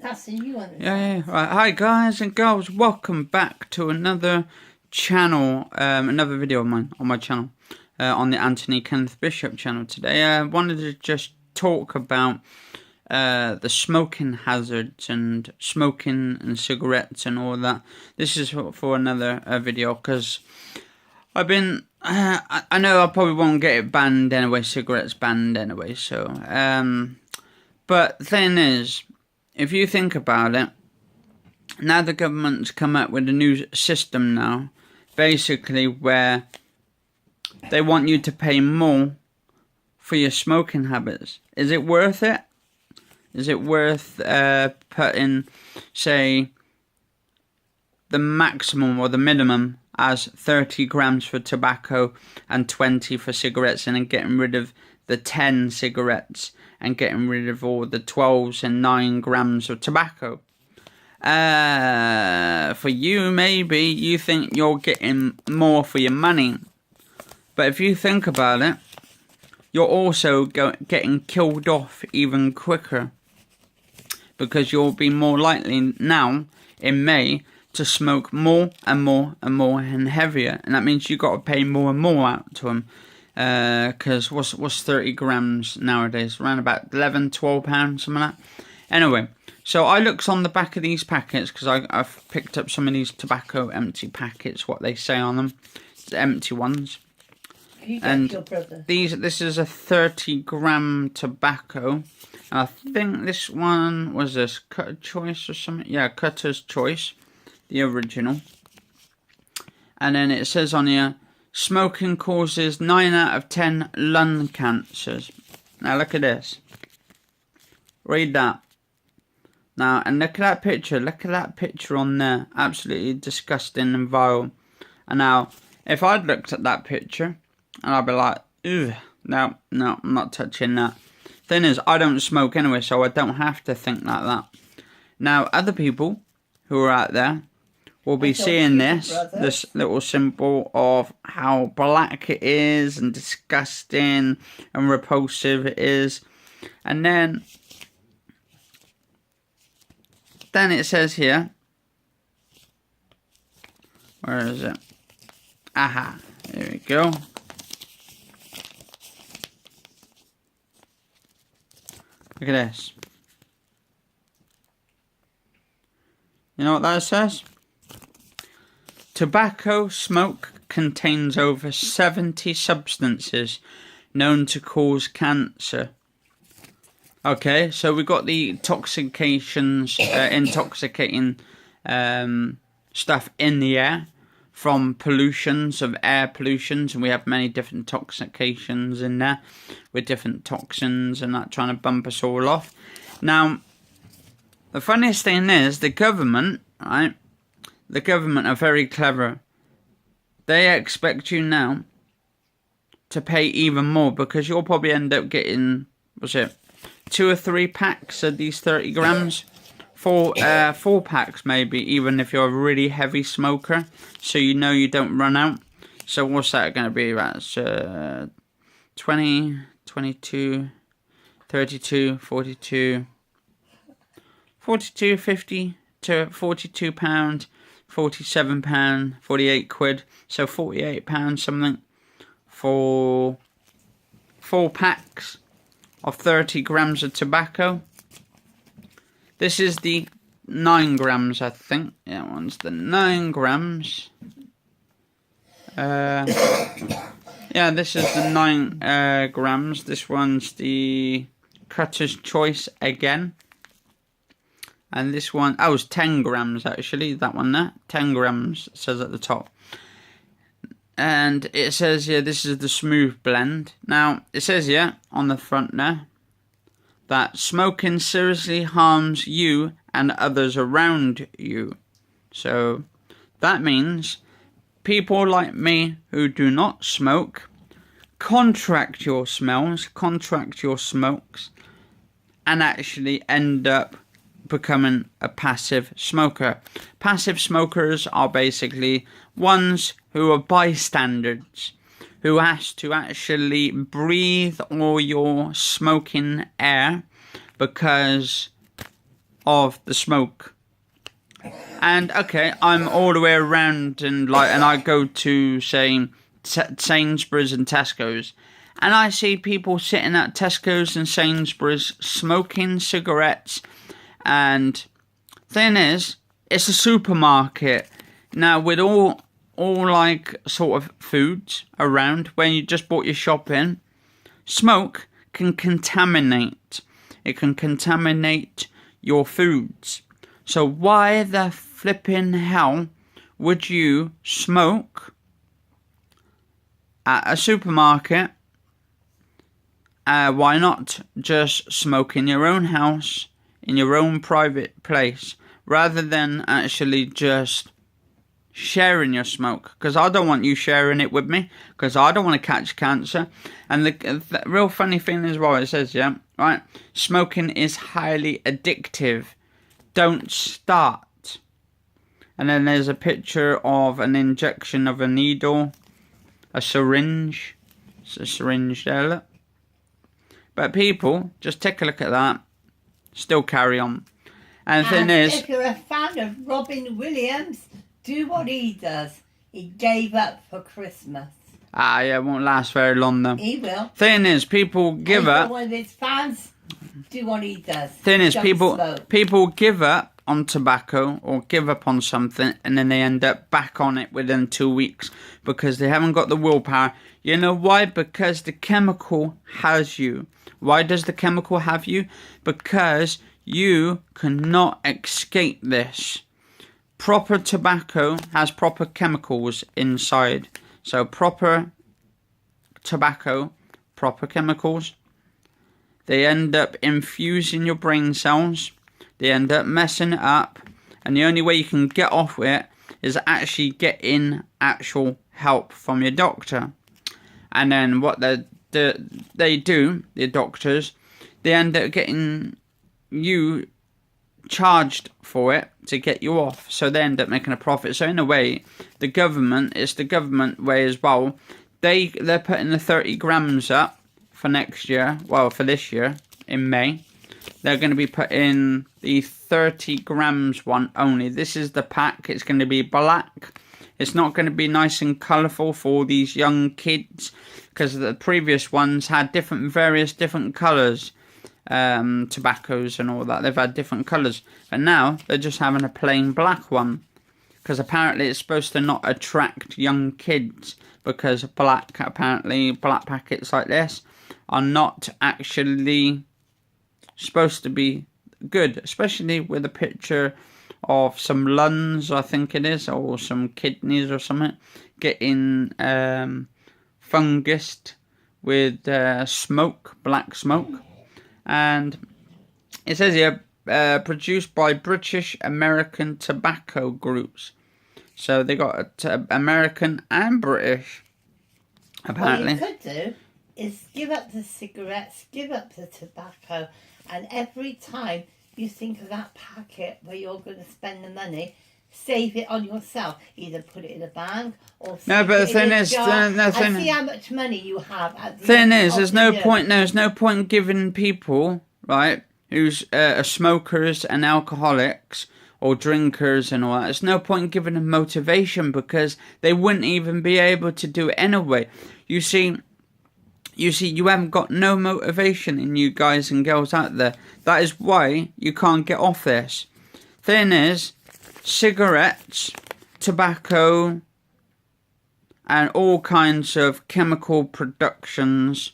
passing you on the Yeah. Right. Hi guys and girls, welcome back to another channel, another video of mine on my channel, on the Anthony Kenneth Bishop channel. Today I wanted to just talk about the smoking hazards and smoking and cigarettes and all that. This is for another video because I've been, I know I probably won't get it banned anyway, cigarettes banned anyway, so, but the thing is, if you think about it, now the government's come up with a new system now, basically where they want you to pay more for your smoking habits. Is it worth it? Is it worth putting, say, the maximum or the minimum as 30 grams for tobacco and 20 for cigarettes, and then getting rid of the 10 cigarettes and getting rid of all the 12s and 9 grams of tobacco? For you, maybe you think you're getting more for your money, but if you think about it, you're also getting killed off even quicker, because you'll be more likely now in May to smoke more and more and more and heavier, and that means you got to pay more and more out to them. Because what's 30 grams nowadays? Around about 11, 12 pounds, something like that. Anyway, so I looked on the back of these packets because I've picked up some of these tobacco empty packets, what they say on them, the empty ones. And this is a 30 gram tobacco. And I think this one was this Cutter's Choice or something. Yeah, Cutter's Choice, the original. And then it says on here, smoking causes 9 out of 10 lung cancers. Now look at this. Read that. Now, and look at that picture. Look at that picture on there. Absolutely disgusting and vile. And now, if I'd looked at that picture, and I'd be like, ugh, no, I'm not touching that. Thing is, I don't smoke anyway, so I don't have to think like that. Now, other people who are out there will be seeing this little symbol of how black it is and disgusting and repulsive it is. And then it says here, where is it? Aha, there we go. Look at this. You know what that says? Tobacco smoke contains over 70 substances known to cause cancer. Okay, so we've got the intoxicating stuff in the air from pollutions, of air pollutions, and we have many different intoxications in there with different toxins and that trying to bump us all off. Now, the funniest thing is the government, right? The government are very clever. They expect you now to pay even more, because you'll probably end up getting, what's it, 2 or 3 packs of these 30 grams. 4 packs maybe, even if you're a really heavy smoker, so you know you don't run out. So what's that going to be? That's 20, 22, 32, 42, 50 to 42 pound, 47 pound, 48 quid. So 48 pounds something for 4 packs of 30 grams of tobacco. This is the 9 grams, I think. Yeah, that one's the 9 grams. Yeah, this is the 9 grams. This one's the Cutter's Choice again. And this one, oh, it's 10 grams actually, that one there. 10 grams, it says at the top. And it says here, this is the smooth blend. Now, it says here, on the front there, that smoking seriously harms you and others around you. So, that means people like me who do not smoke contract your smells, contract your smokes, and actually end up becoming a passive smoker. Passive smokers are basically ones who are bystanders, who has to actually breathe all your smoking air because of the smoke. And okay, I'm all the way around and I go to say Sainsbury's and Tesco's, and I see people sitting at Tesco's and Sainsbury's smoking cigarettes. And thing is, it's a supermarket now with all like sort of foods around. When you just bought your shopping, smoke can contaminate. It can contaminate your foods. So why the flipping hell would you smoke at a supermarket? Why not just smoke in your own house, in your own private place, rather than actually just sharing your smoke? Because I don't want you sharing it with me, because I don't want to catch cancer. And the real funny thing is, well, it says, yeah, right, smoking is highly addictive. Don't start. And then there's a picture of an injection of a needle, a syringe. It's a syringe there, look. But people, just take a look at that, still carry on. And the thing is, if you're a fan of Robin Williams, do what he does. He gave up for Christmas. yeah, it won't last very long though. He will. Thing is, people give up. One of his fans, do what he does. Thing is, Don't people give up on tobacco or give up on something, and then they end up back on it within 2 weeks because they haven't got the willpower. You know why? Because the chemical has you. Why does the chemical have you? Because you cannot escape this. Proper tobacco has proper chemicals inside. So proper tobacco, proper chemicals. They end up infusing your brain cells. They end up messing it up. And the only way you can get off it is actually getting actual help from your doctor. And then what they do, the doctors, they end up getting you charged for it to get you off. So they end up making a profit. So in a way, it's the government way as well. They're putting the 30 grams up for next year. Well, for this year, in May. They're going to be putting the 30 grams one only. This is the pack. It's going to be black. It's not going to be nice and colourful for these young kids, because the previous ones had various different colours, tobaccos and all that. They've had different colours, and now they're just having a plain black one, because apparently it's supposed to not attract young kids, because black packets like this are not actually supposed to be good, especially with a picture of some lungs, I think it is, or some kidneys or something, getting fungused with smoke, black smoke. And it says here, produced by British American tobacco groups. So they got American and British, apparently. What you could do is give up the cigarettes, give up the tobacco, and every time you think of that packet where you're going to spend the money, save it on yourself. Either put it in a bank or no, but the thing is, and see how much money you have at the thing end is, there's no point giving people, right, who's smokers and alcoholics or drinkers and all that. There's no point giving them motivation, because they wouldn't even be able to do it anyway. You see, you haven't got no motivation in you guys and girls out there. That is why you can't get off this. Thing is, cigarettes, tobacco, and all kinds of chemical products,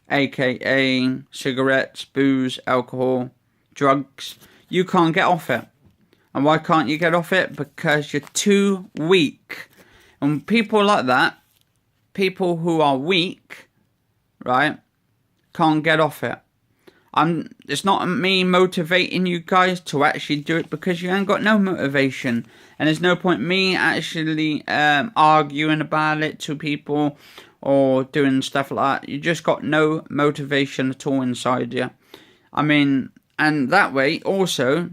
aka cigarettes, booze, alcohol, drugs, you can't get off it. And why can't you get off it? Because you're too weak. And people like that, people who are weak, right, can't get off it. It's not me motivating you guys to actually do it, because you ain't got no motivation. And there's no point me actually arguing about it to people or doing stuff like that. You just got no motivation at all inside you. I mean, and that way also,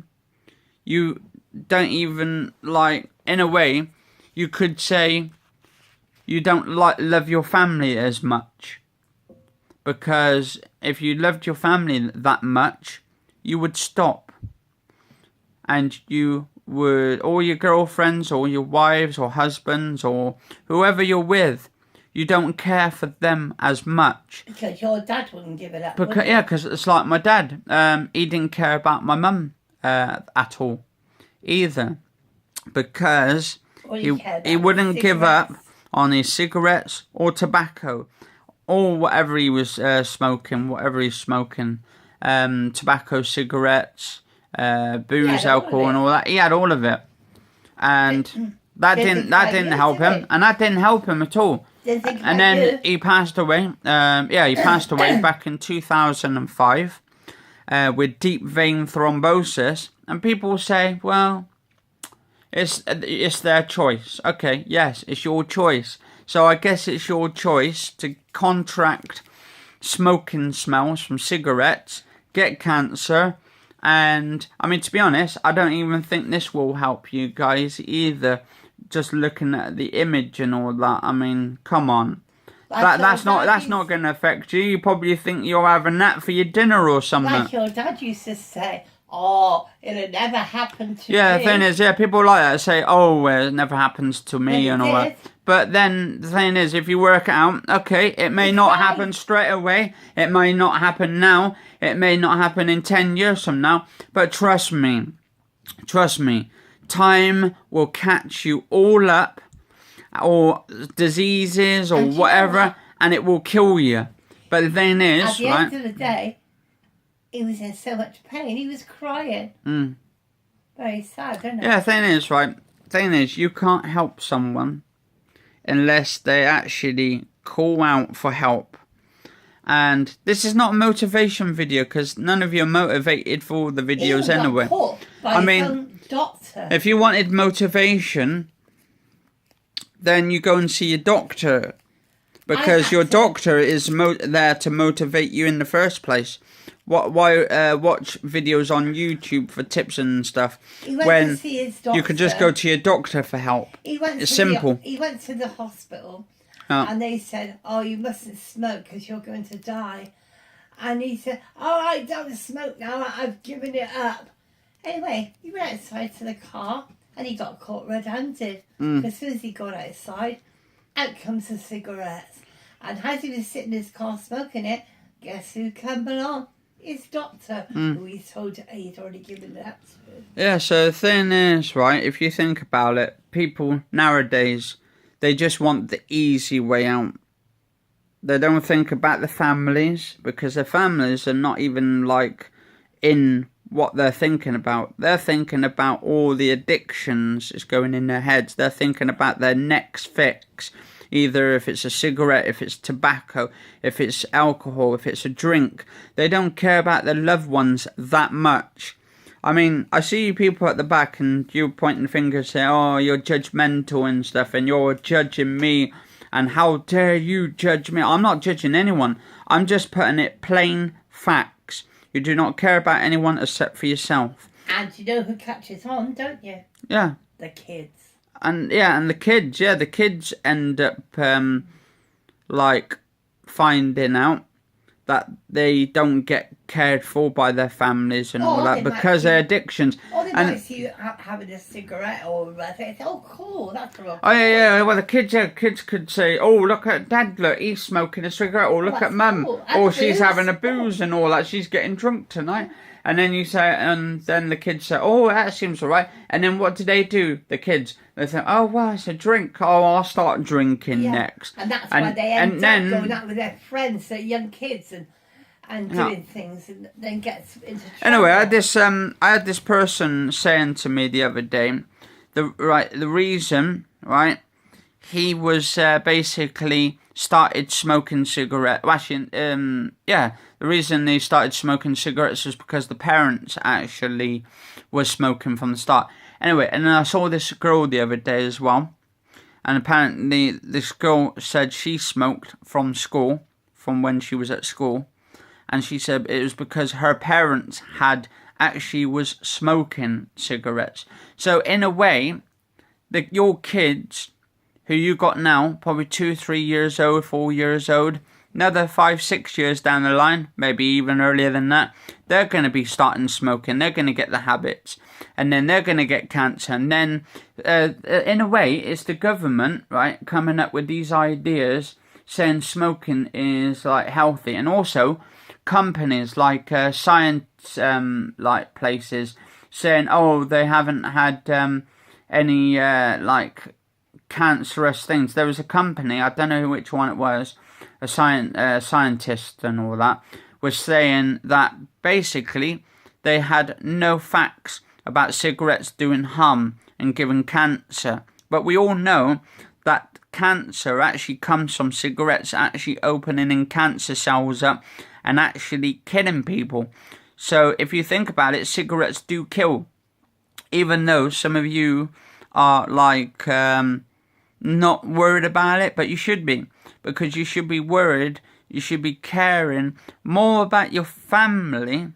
you don't even, like, in a way, you could say you don't love your family as much. Because if you loved your family that much, you would stop. And you would, all your girlfriends or your wives or husbands or whoever you're with, you don't care for them as much. Because your dad wouldn't give it up, Because, would he? yeah, because it's like my dad. He didn't care about my mum at all either. Because he wouldn't give up on his cigarettes or tobacco or whatever he was smoking, tobacco, cigarettes, booze, alcohol and all that. He had all of it. And that didn't help him. And that didn't help him at all. And then he passed away. He passed away back in 2005 with deep vein thrombosis. And people say, well, it's their choice. Okay, yes, it's your choice. So I guess it's your choice to contract smoking smells from cigarettes, get cancer, and I mean, to be honest, I don't even think this will help you guys either. Just looking at the image and all that, I mean, come on. That's not going to affect you. You probably think you're having that for your dinner or something. Like your dad used to say, oh, it'll never happen to me. Yeah, the thing is, people like that say, oh, it never happens to me and all that. But then the thing is, if you work it out, okay, it may not happen straight away. It may not happen now. It may not happen in 10 years from now. But trust me, time will catch you all up, or diseases or whatever, and it will kill you. But the thing is, at the end of the day, he was in so much pain. He was crying. Very sad, isn't it? Yeah, thing is, you can't help someone unless they actually call out for help. And this is not a motivation video, because none of you are motivated for all the videos anyway. I mean, doctor. If you wanted motivation, then you go and see your doctor, because your doctor is there to motivate you in the first place. Why watch videos on YouTube for tips and stuff when to see his doctor. You could just go to your doctor for help? It's simple. He went to the hospital and they said, oh, you mustn't smoke because you're going to die. And he said, oh, I don't smoke now, I've given it up. Anyway, he went outside to the car and he got caught red-handed. As soon as he got outside, out comes the cigarettes. And as he was sitting in his car smoking it, guess who came along? His doctor, who he told he'd already given it up to. Yeah, so the thing is, right, if you think about it, people nowadays, they just want the easy way out. They don't think about the families, because their families are not even, like, in what they're thinking about. They're thinking about all the addictions that's going in their heads. They're thinking about their next fix. Either if it's a cigarette, if it's tobacco, if it's alcohol, if it's a drink. They don't care about their loved ones that much. I mean, I see you people at the back and you're pointing fingers saying, oh, you're judgmental and stuff, and you're judging me, and how dare you judge me? I'm not judging anyone. I'm just putting it plain facts. You do not care about anyone except for yourself. And you know who catches on, don't you? Yeah. The kids. And the kids end up like finding out that they don't get cared for by their families and all that because of their addictions. Or they might see you having a cigarette or they say, oh cool, that's wrong. Oh yeah, well the kids could say, oh look at dad, look, he's smoking a cigarette, or look at mum, or she's having a booze and all that, she's getting drunk tonight. And then you say, and then the kids say, oh, that seems all right. And then what do? The kids, they say, oh, well, it's a drink. Oh, I'll start drinking next. And that's why they end up going out with their friends, their young kids, and doing things, and then gets into trouble. Anyway, I had this person saying to me the other day, the reason, right, he was basically started smoking cigarettes. Well, actually, the reason they started smoking cigarettes was because the parents actually were smoking from the start. Anyway, and then I saw this girl the other day as well, and apparently this girl said she smoked from school, from when she was at school, and she said it was because her parents was smoking cigarettes. So in a way, your kids, who you got now, probably 2, 3 years old, 4 years old, another 5-6 years down the line, maybe even earlier than that, they're going to be starting smoking. They're going to get the habits, and then they're going to get cancer. And then, in a way, it's the government, right, coming up with these ideas, saying smoking is like healthy, and also companies like science, like places, saying, oh, they haven't had any like cancerous things. There was a company, I don't know which one it was, a scientist and all that, was saying that basically they had no facts about cigarettes doing harm and giving cancer. But we all know that cancer actually comes from cigarettes actually opening cancer cells up and actually killing people. So if you think about it, cigarettes do kill. Even though some of you are like not worried about it, but you should be. Because you should be worried, you should be caring more about your family,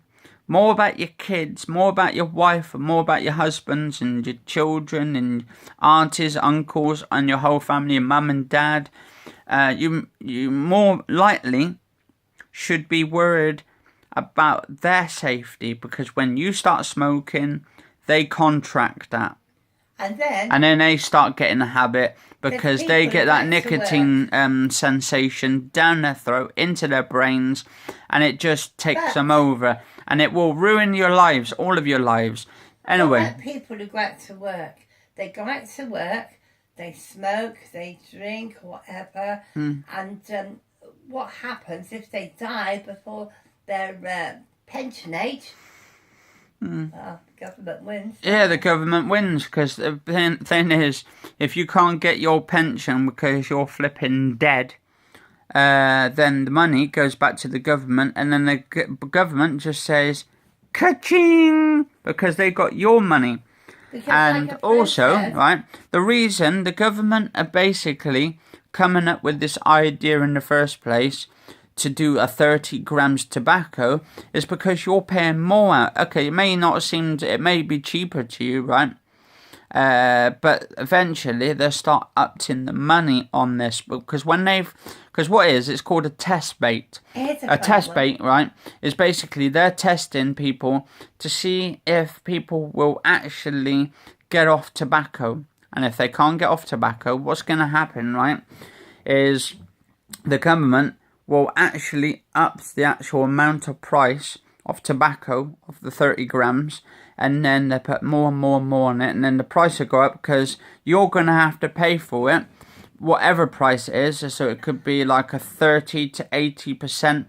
more about your kids, more about your wife, and more about your husbands and your children and aunties, uncles, and your whole family, your mum and dad. You more likely should be worried about their safety, because when you start smoking, they contract that. And then they start getting a habit, because they get that nicotine sensation down their throat, into their brains, and it just takes them over. And it will ruin your lives, all of your lives. Anyway. People who go out to work. They go out to work, they smoke, they drink, whatever. And what happens if they die before their pension age? The government wins. Yeah, the government wins, because the thing is, if you can't get your pension because you're flipping dead, then the money goes back to the government, and then the government just says, ka-ching, because they got your money. Because and also, right, the reason the government are basically coming up with this idea in the first place to do a 30 grams tobacco is because you're paying more out. Okay, it may not seem, it may be cheaper to you, right? But eventually they'll start upping the money on this, because what is, it's called a test bait. A test bait, right, is basically they're testing people to see if people will actually get off tobacco. And if they can't get off tobacco, what's going to happen, right, is the government will actually up the actual amount of price of tobacco, of the 30 grams, and then they put more and more and more on it, and then the price will go up, because you're going to have to pay for it, whatever price it is. So it could be like a 30 to 80%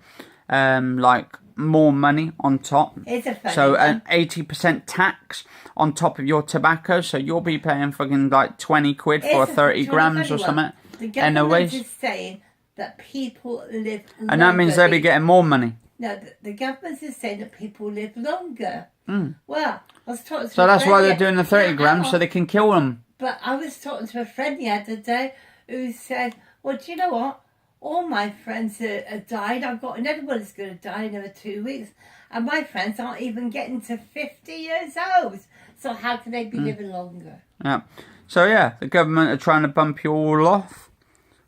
like more money on top. So an 80% tax on top of your tobacco, so you'll be paying fucking like 20 quid for 30 grams or something. The government is saying that people live longer. And that means they'll be getting more money. No, the government is saying that people live longer. Well, I was talking to so that's why they're doing the 30 grams, so they can kill them. But I was talking to a friend the other day who said, well, do you know what? All my friends are dying. And everybody's going to die in another 2 weeks. And my friends aren't even getting to 50 years old. So how can they be living longer? Yeah. So, yeah, the government are trying to bump you all off.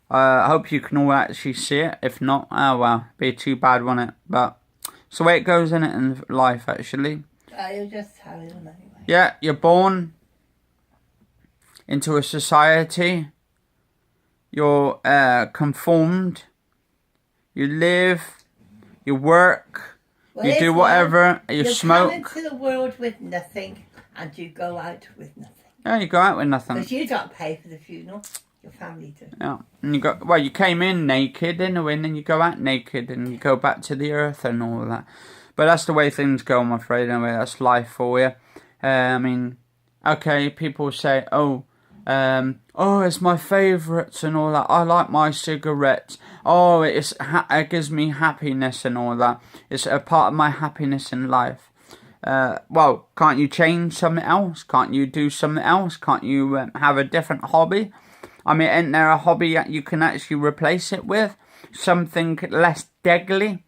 I hope you can all actually see it. If not, oh well, be too bad, won't it? But it's the way it goes, in it, in life, actually. You'll just tell them anyway. Yeah, you're born into a society. You're conformed. You live. You work. You do whatever. You smoke. You come into the world with nothing, and you go out with nothing. Yeah, you go out with nothing. Because you don't pay for the funeral. Your family do. Yeah, and you came in naked anyway, and then you go out naked, and you go back to the earth and all that. But that's the way things go, I'm afraid. Anyway, that's life for you. I mean, okay, people say, oh, it's my favourites and all that. I like my cigarettes. Oh, it gives me happiness and all that. It's a part of my happiness in life. Well, can't you change something else? Can't you do something else? Can't you have a different hobby? I mean, isn't there a hobby that you can actually replace it with? Something less deadly?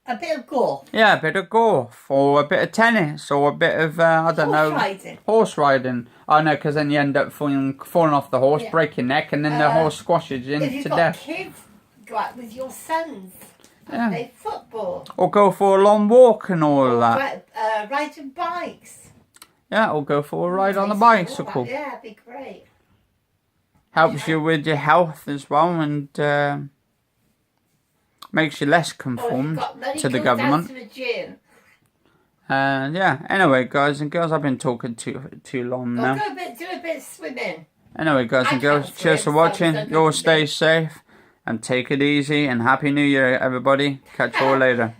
A bit of golf. Yeah, a bit of golf, or a bit of tennis, or a bit of, horse riding. Oh no, because then you end up falling off the horse, break your neck, and then the horse squashes you to death. If you've got kids, go out with your sons and Yeah. play football. Or go for a long walk and all of that. Riding bikes. Yeah, or go for a ride on the Nice bicycle. Yeah, it'd be great. Helps you with your health as well, and makes you less conformed to the government. To the gym. And yeah, anyway, guys and girls, I've been talking too long now. Or do a bit of swimming. Anyway, guys and girls, cheers for watching. You all stay safe and take it easy. And Happy New Year, everybody. Catch you all later.